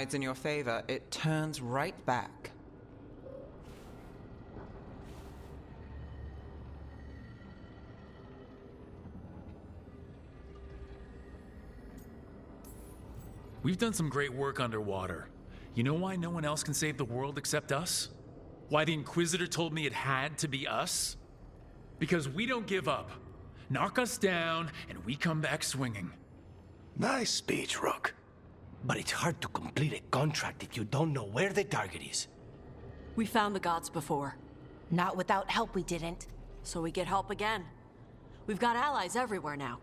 It's in your favor, it turns right back. We've done some great work underwater. You know why no one else can save the world except us? Why the Inquisitor told me it had to be us? Because we don't give up. Knock us down, and we come back swinging. Nice speech, Rook. But it's hard to complete a contract if you don't know where the target is. We found the gods before. Not without help, we didn't. So we get help again. We've got allies everywhere now.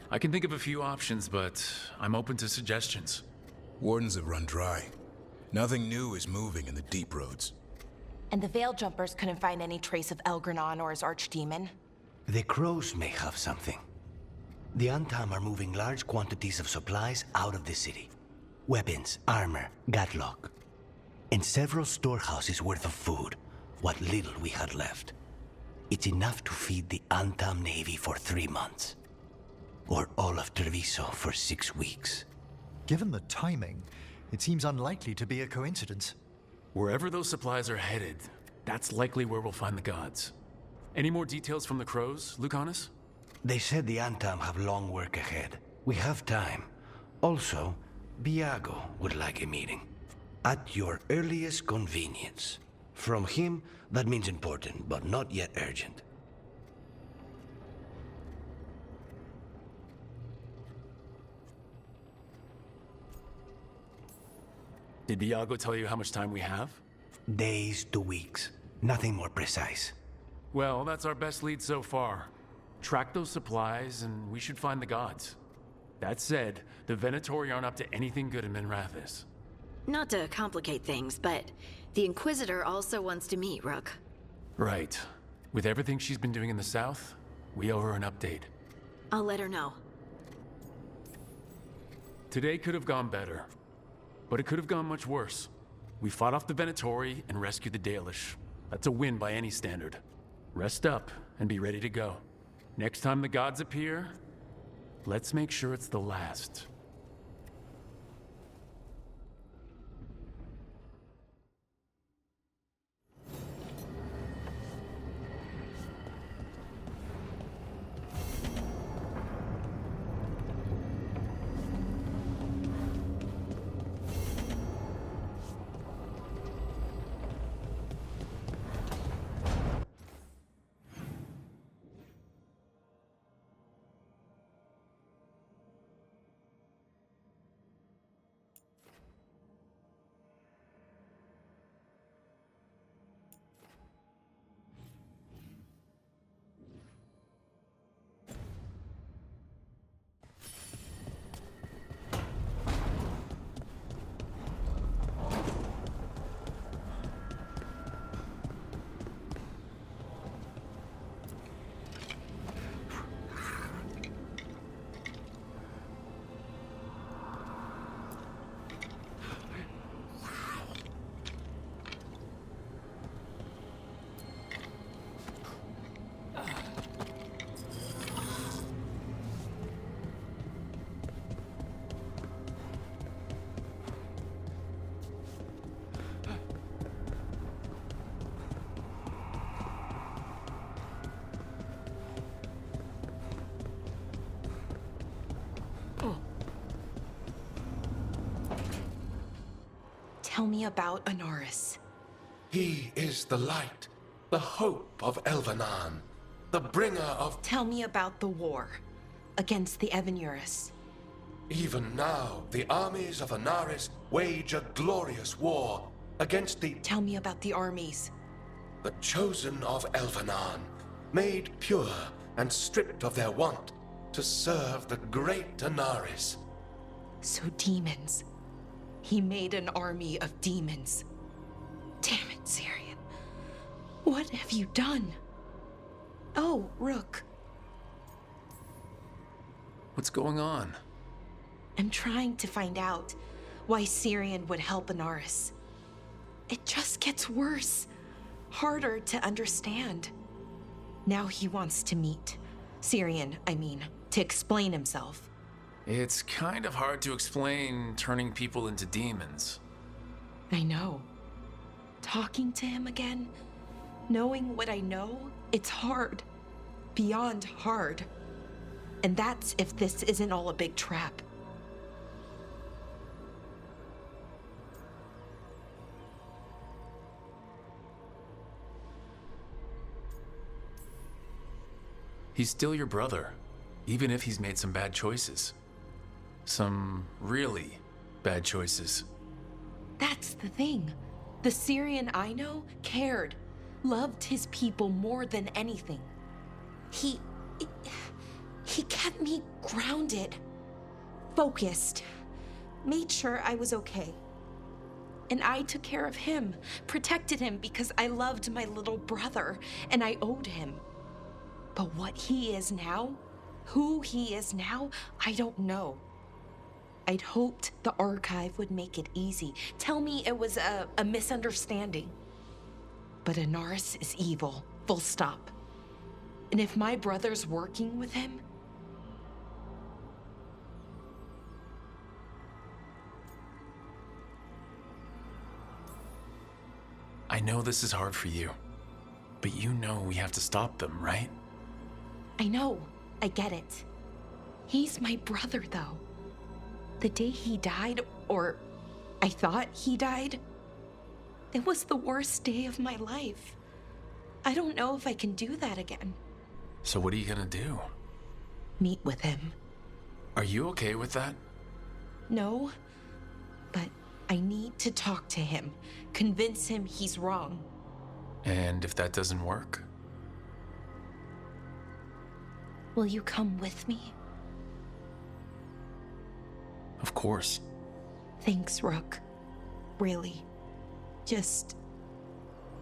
I can think of a few options, but I'm open to suggestions. Wardens have run dry. Nothing new is moving in the deep roads. And the Veil Jumpers couldn't find any trace of Elgranon or his archdemon. The crows may have something. The Antam are moving large quantities of supplies out of the city. Weapons, armor, gatlock. And several storehouses worth of food, what little we had left. It's enough to feed the Antam Navy for 3 months. Or all of Treviso for 6 weeks. Given the timing, it seems unlikely to be a coincidence. Wherever those supplies are headed, that's likely where we'll find the gods. Any more details from the crows, Lucanus? They said the Antam have long work ahead. We have time. Also, Biago would like a meeting. At your earliest convenience. From him, that means important, but not yet urgent. Did Biago tell you how much time we have? Days to weeks. Nothing more precise. Well, that's our best lead so far. Track those supplies, and we should find the gods. That said, the Venatori aren't up to anything good in Minrathis. Not to complicate things, but the Inquisitor also wants to meet Rook. Right. With everything she's been doing in the south, we owe her an update. I'll let her know. Today could have gone better, but it could have gone much worse. We fought off the Venatori and rescued the Dalish. That's a win by any standard. Rest up and be ready to go. Next time the gods appear, let's make sure it's the last. Tell me about Anaris. He is the light, the hope of Elvenan, the bringer of... Tell me about the war against the Evenuris. Even now, the armies of Anaris wage a glorious war against the... Tell me about the armies. The chosen of Elvenan, made pure and stripped of their want to serve the great Anaris. So demons. He made an army of demons. Damn it, Syrian. What have you done? Oh, Rook. What's going on? I'm trying to find out why Syrian would help Anaris. It just gets worse. Harder to understand. Now he wants to meet. Syrian, I mean, to explain himself. It's kind of hard to explain turning people into demons. I know. Talking to him again, knowing what I know, it's hard. Beyond hard. And that's if this isn't all a big trap. He's still your brother, even if he's made some bad choices. Some really bad choices. That's the thing. The Syrian I know cared, loved his people more than anything. He kept me grounded, focused, made sure I was okay. And I took care of him, protected him because I loved my little brother and I owed him. But what he is now, who he is now, I don't know. I'd hoped the archive would make it easy, tell me it was a misunderstanding. But Inaris is evil, full stop. And if my brother's working with him, I know this is hard for you, but you know we have to stop them, right? I know, I get it. He's my brother, though. The day he died, or I thought he died, it was the worst day of my life. I don't know if I can do that again. So what are you gonna do? Meet with him. Are you okay with that? No, but I need to talk to him, convince him he's wrong. And if that doesn't work? Will you come with me? Of course. Thanks, Rook. Really. Just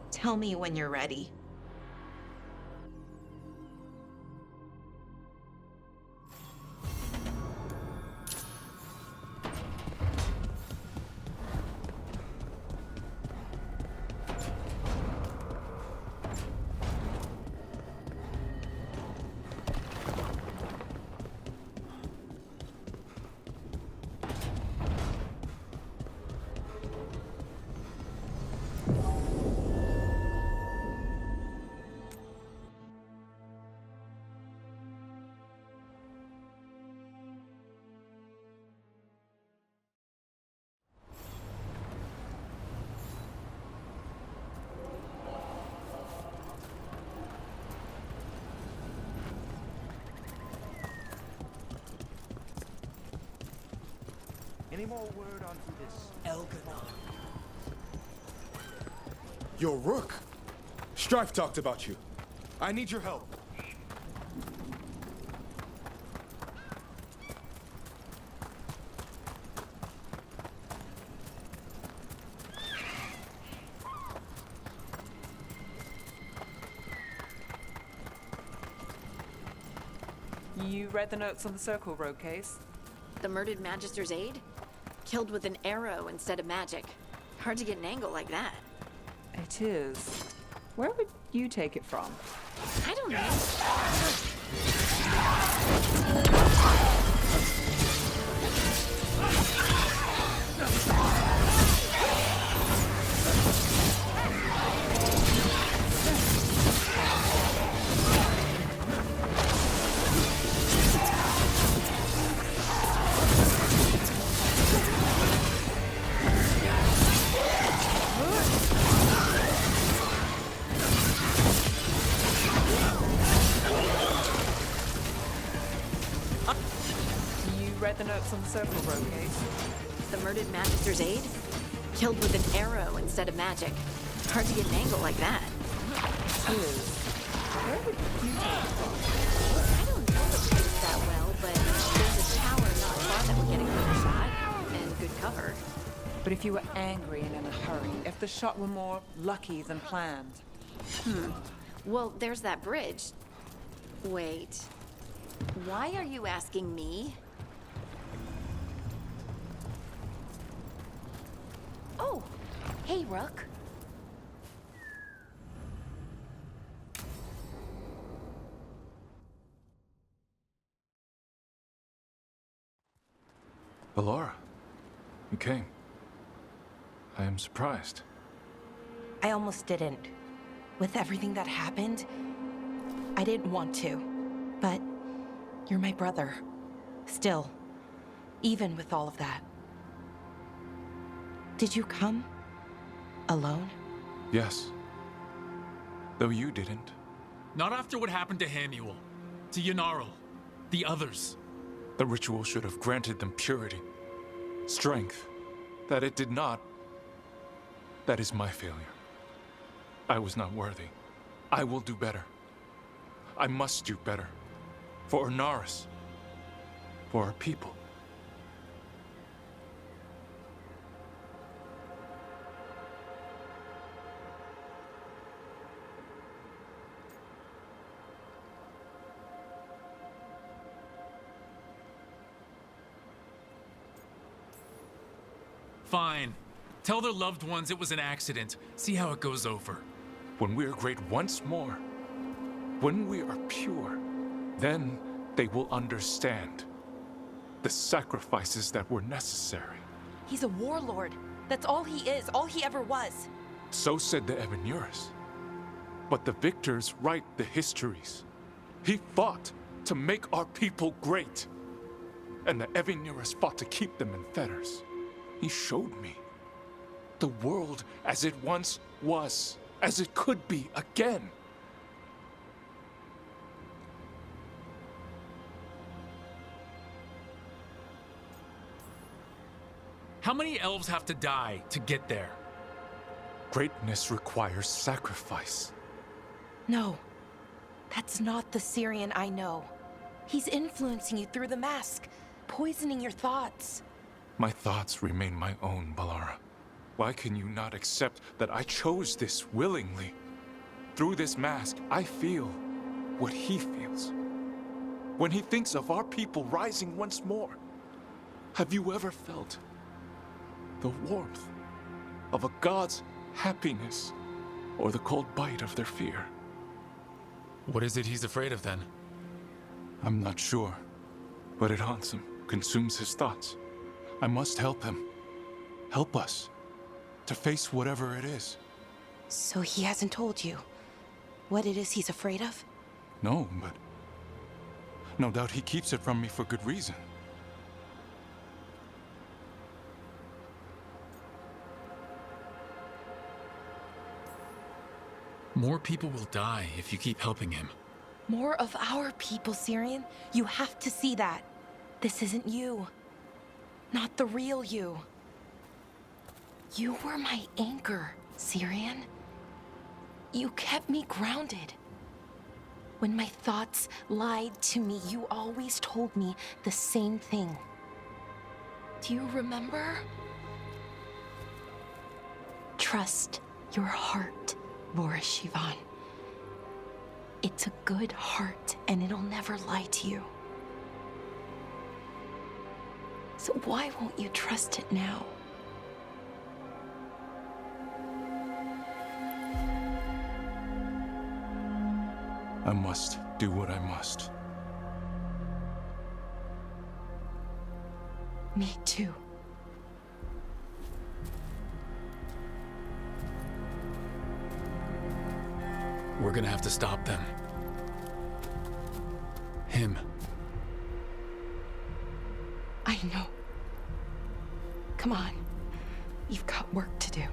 tell me when you're ready. Any more word onto this Veilguard? Yo, Rook! Strife talked about you. I need your help. You read the notes on the Circle Road case? The murdered Magister's aide? Killed with an arrow instead of magic. Hard to get an angle like that. It is. Where would you take it from? I don't know. The notes on the Circle Road case. The murdered Magister's aide? Killed with an arrow instead of magic. Hard to get an angle like that. It is. Where would you take it from? I don't know the place that well, but there's a tower not far that we're getting a good shot and good cover. But if you were angry and in a hurry, if the shot were more lucky than planned? Well, there's that bridge. Wait. Why are you asking me? Oh, hey, Rook. Ballora, you came. I am surprised. I almost didn't. With everything that happened, I didn't want to. But you're my brother. Still. Even with all of that. Did you come? Alone? Yes. Though you didn't. Not after what happened to Hamuel, to Yanarl, the others. The ritual should have granted them purity, strength. That it did not. That is my failure. I was not worthy. I will do better. I must do better. For Ernaris. For our people. Fine. Tell their loved ones it was an accident. See how it goes over. When we are great once more, when we are pure, then they will understand the sacrifices that were necessary. He's a warlord. That's all he is, all he ever was. So said the Ebenuris. But the victors write the histories. He fought to make our people great. And the Ebenuris fought to keep them in fetters. He showed me the world as it once was, as it could be again. How many elves have to die to get there? Greatness requires sacrifice. No, that's not the Syrian I know. He's influencing you through the mask, poisoning your thoughts. My thoughts remain my own, Ballora. Why can you not accept that I chose this willingly? Through this mask, I feel what he feels. When he thinks of our people rising once more, have you ever felt the warmth of a god's happiness or the cold bite of their fear? What is it he's afraid of then? I'm not sure, but it haunts him, consumes his thoughts. I must help him. Help us to face whatever it is. So he hasn't told you what it is he's afraid of? No, but no doubt he keeps it from me for good reason. More people will die if you keep helping him. More of our people, Syrian. You have to see that. This isn't you. Not the real you. You were my anchor, Syrian. You kept me grounded. When my thoughts lied to me, you always told me the same thing. Do you remember? Trust your heart, Boris Shivan. It's a good heart, and it'll never lie to you. So why won't you trust it now? I must do what I must. Me too. We're gonna have to stop them. Him. I know. Come on. You've got work to do.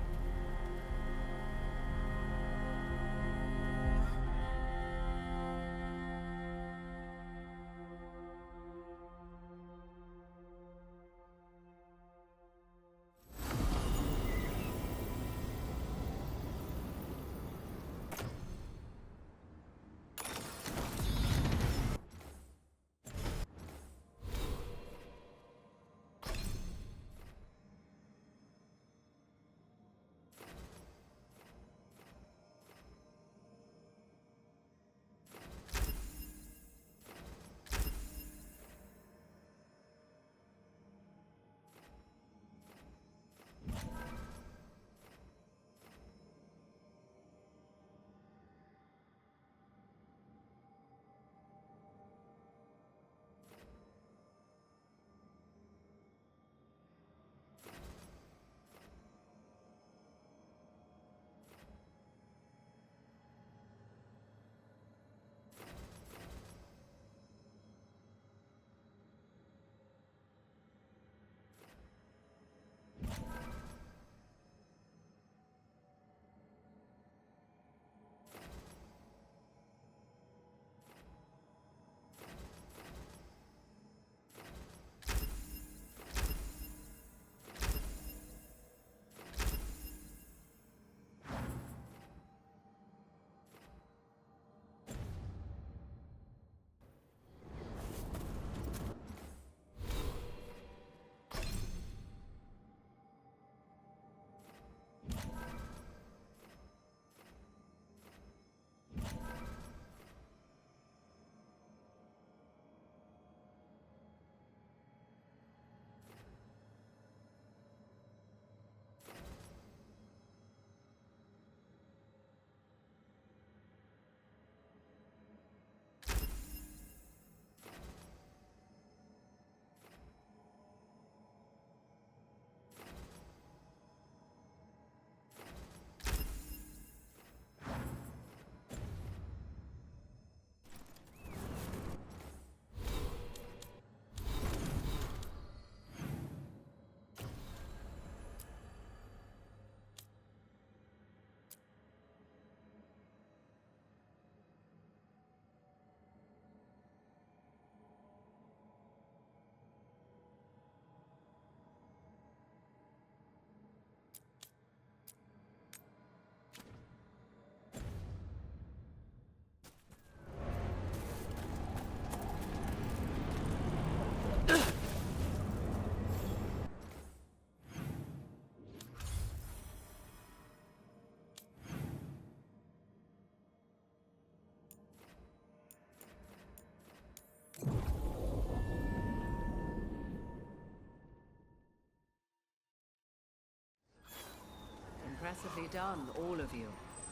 Beautifully done, all of you.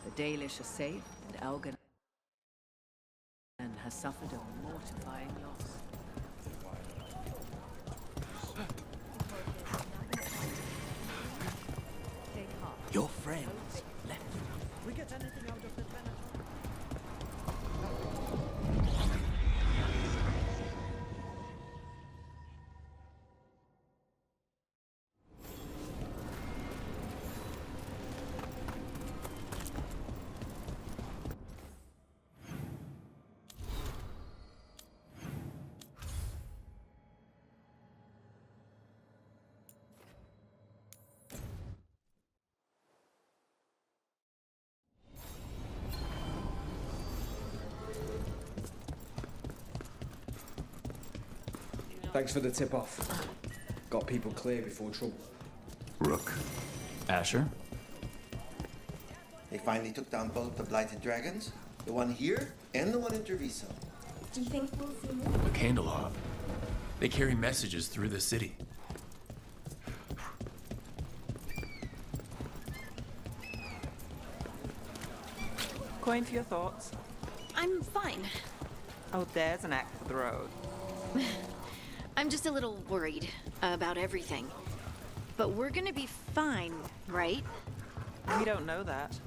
The Dalish are safe, and Elgin has suffered a mortifying loss. Your friends left. We get anything out of the Venator? Thanks for the tip-off. Got people clear before trouble. Rook. Asher? They finally took down both the Blighted Dragons, the one here and the one in Treviso. Do you think we'll see more? A Candelab. They carry messages through the city. Coin for your thoughts. I'm fine. Oh, there's an act for the road. I'm just a little worried about everything. But we're gonna be fine, right? We don't know that.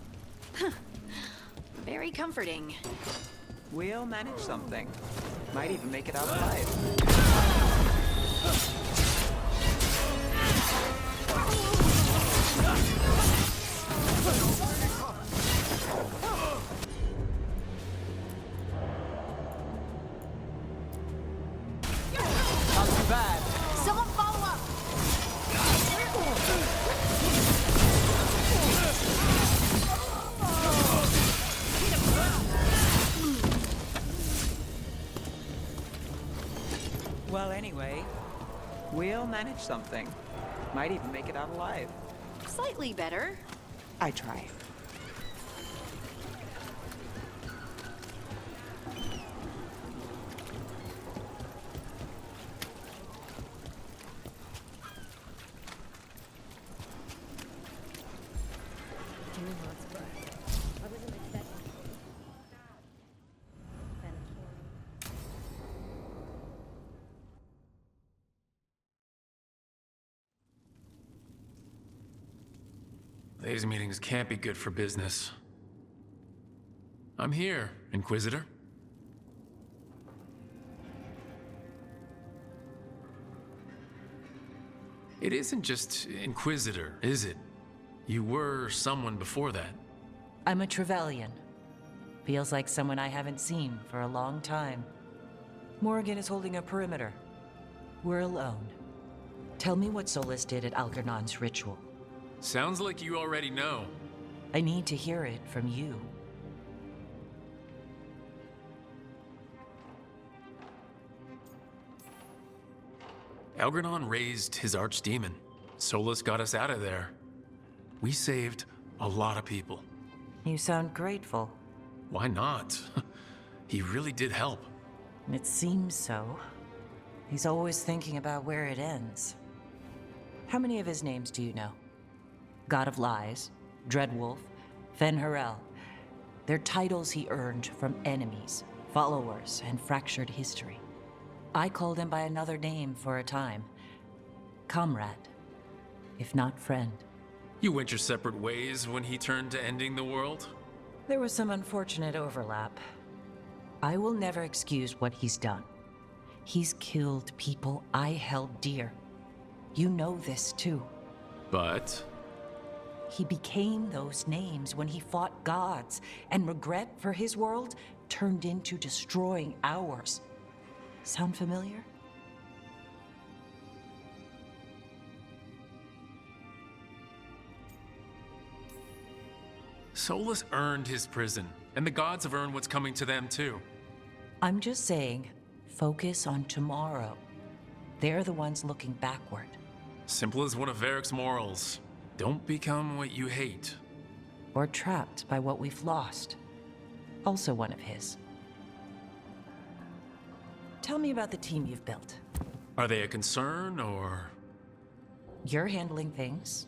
Very comforting. We'll manage something. Might even make it out alive. Not too bad. Someone follow up! Well, anyway, we'll manage something. Might even make it out alive. Slightly better. I try. These meetings can't be good for business. I'm here, Inquisitor. It isn't just Inquisitor, is it? You were someone before that. I'm a Trevelyan. Feels like someone I haven't seen for a long time. Morrigan is holding a perimeter. We're alone. Tell me what Solus did at Algernon's ritual. Sounds like you already know. I need to hear it from you. Algernon raised his archdemon. Solus got us out of there. We saved a lot of people. You sound grateful. Why not? He really did help. It seems so. He's always thinking about where it ends. How many of his names do you know? God of Lies, Dreadwolf, Fen'Harel. They're titles he earned from enemies, followers, and fractured history. I called him by another name for a time. Comrade, if not friend. You went your separate ways when he turned to ending the world? There was some unfortunate overlap. I will never excuse what he's done. He's killed people I held dear. You know this too. But? He became those names when he fought gods, and regret for his world turned into destroying ours. Sound familiar? Solus earned his prison, and the gods have earned what's coming to them too. I'm just saying, focus on tomorrow. They're the ones looking backward. Simple as one of Varric's morals. Don't become what you hate. Or trapped by what we've lost. Also one of his. Tell me about the team you've built. Are they a concern, or...? You're handling things.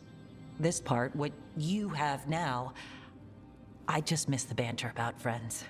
this part, what you have now, I just miss the banter about friends.